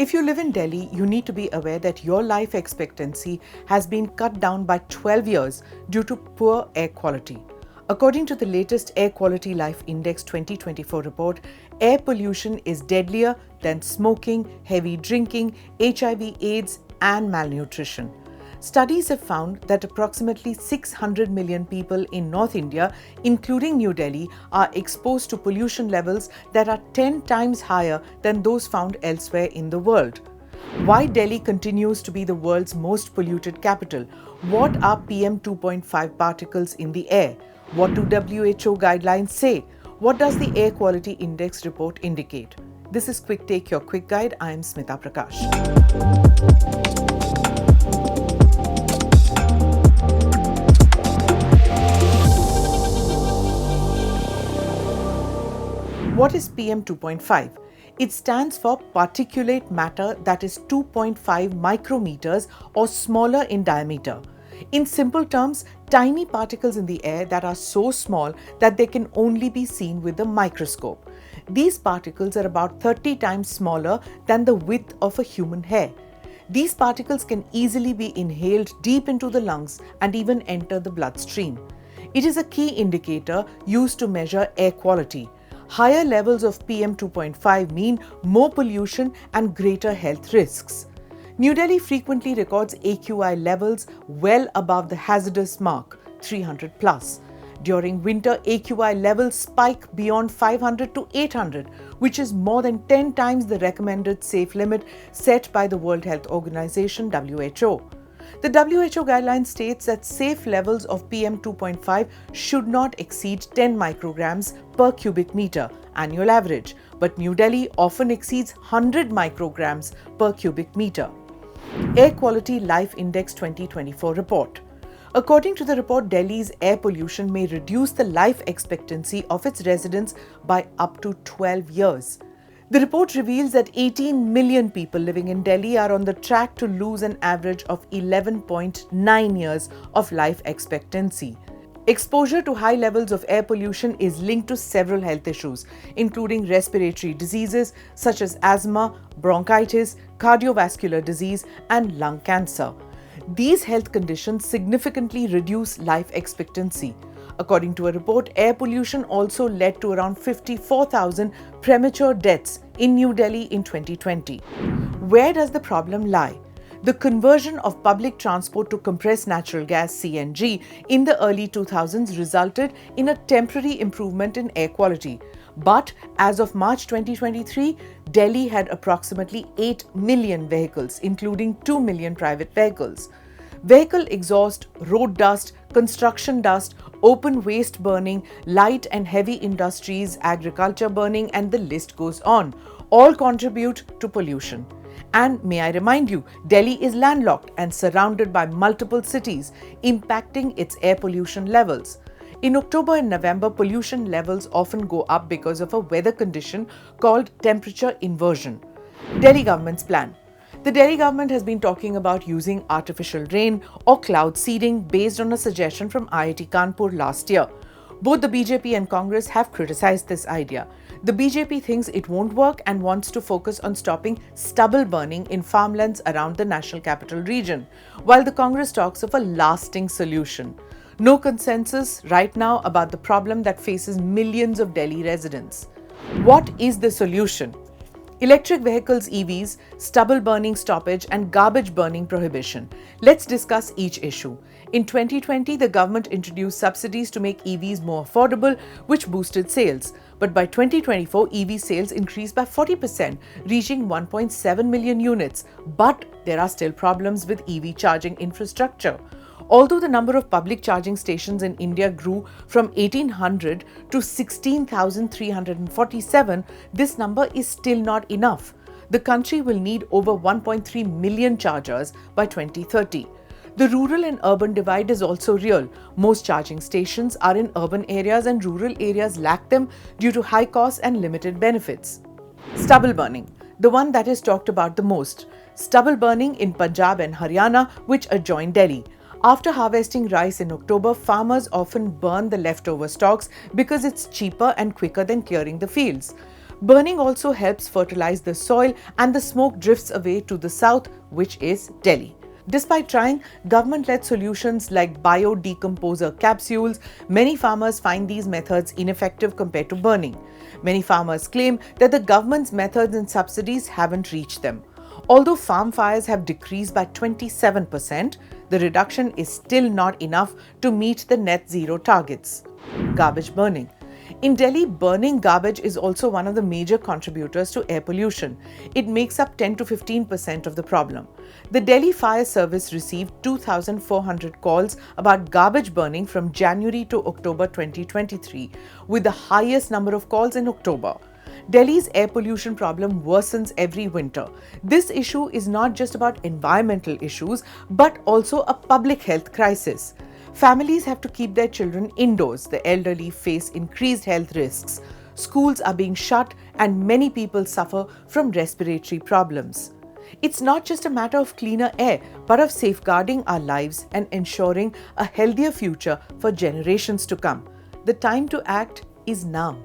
If you live in Delhi, you need to be aware that your life expectancy has been cut down by 12 years due to poor air quality. According to the latest Air Quality Life Index 2024 report, air pollution is deadlier than smoking, heavy drinking, HIV/AIDS, and malnutrition. Studies have found that approximately 600 million people in North India, including New Delhi, are exposed to pollution levels that are 10 times higher than those found elsewhere in the world. Why Delhi continues to be the world's most polluted capital? What are PM 2.5 particles in the air? What do WHO guidelines say? What does the Air Quality Index report indicate? This is Quick Take, your quick guide. I am Smita Prakash. What is PM 2.5? It stands for particulate matter that is 2.5 micrometers or smaller in diameter. In simple terms, tiny particles in the air that are so small that they can only be seen with a microscope. These particles are about 30 times smaller than the width of a human hair. These particles can easily be inhaled deep into the lungs and even enter the bloodstream. It is a key indicator used to measure air quality. Higher levels of PM 2.5 mean more pollution and greater health risks. New Delhi frequently records AQI levels well above the hazardous mark, 300 plus. During winter, AQI levels spike beyond 500 to 800, which is more than 10 times the recommended safe limit set by the World Health Organization (WHO). The WHO guideline states that safe levels of PM 2.5 should not exceed 10 micrograms per cubic meter, annual average, but New Delhi often exceeds 100 micrograms per cubic meter. Air Quality Life Index 2024 report. According to the report, Delhi's air pollution may reduce the life expectancy of its residents by up to 12 years. The report reveals that 18 million people living in Delhi are on the track to lose an average of 11.9 years of life expectancy. Exposure to high levels of air pollution is linked to several health issues, including respiratory diseases such as asthma, bronchitis, cardiovascular disease, and lung cancer. These health conditions significantly reduce life expectancy. According to a report, air pollution also led to around 54,000 premature deaths in New Delhi in 2020. Where does the problem lie? The conversion of public transport to compressed natural gas (CNG) in the early 2000s resulted in a temporary improvement in air quality. But as of March 2023, Delhi had approximately 8 million vehicles, including 2 million private vehicles. Vehicle exhaust, road dust, construction dust, open waste burning, light and heavy industries, agriculture burning, and the list goes on, all contribute to pollution. And may I remind you, Delhi is landlocked and surrounded by multiple cities, impacting its air pollution levels. In October and November, pollution levels often go up because of a weather condition called temperature inversion. Delhi government's plan. The Delhi government has been talking about using artificial rain or cloud seeding based on a suggestion from IIT Kanpur last year. Both the BJP and Congress have criticized this idea. The BJP thinks it won't work and wants to focus on stopping stubble burning in farmlands around the national capital region, while the Congress talks of a lasting solution. No consensus right now about the problem that faces millions of Delhi residents. What is the solution? Electric vehicles (EVs), stubble burning stoppage, and garbage burning prohibition. Let's discuss each issue. In 2020, the government introduced subsidies to make EVs more affordable, which boosted sales. But by 2024, EV sales increased by 40%, reaching 1.7 million units. But there are still problems with EV charging infrastructure. Although the number of public charging stations in India grew from 1,800 to 16,347, this number is still not enough. The country will need over 1.3 million chargers by 2030. The rural and urban divide is also real. Most charging stations are in urban areas and rural areas lack them due to high costs and limited benefits. Stubble burning, the one that is talked about the most. Stubble burning in Punjab and Haryana, which adjoin Delhi. After harvesting rice in October, farmers often burn the leftover stalks because it's cheaper and quicker than clearing the fields. Burning also helps fertilize the soil and the smoke drifts away to the south, which is Delhi. Despite trying government-led solutions like biodecomposer capsules, many farmers find these methods ineffective compared to burning. Many farmers claim that the government's methods and subsidies haven't reached them. Although farm fires have decreased by 27%, the reduction is still not enough to meet the net zero targets. Garbage burning. In Delhi, burning garbage is also one of the major contributors to air pollution. It makes up 10 to 15% of the problem. The Delhi Fire Service received 2,400 calls about garbage burning from January to October 2023, with the highest number of calls in October. Delhi's air pollution problem worsens every winter. This issue is not just about environmental issues, but also a public health crisis. Families have to keep their children indoors. The elderly face increased health risks. Schools are being shut, and many people suffer from respiratory problems. It's not just a matter of cleaner air, but of safeguarding our lives and ensuring a healthier future for generations to come. The time to act is now.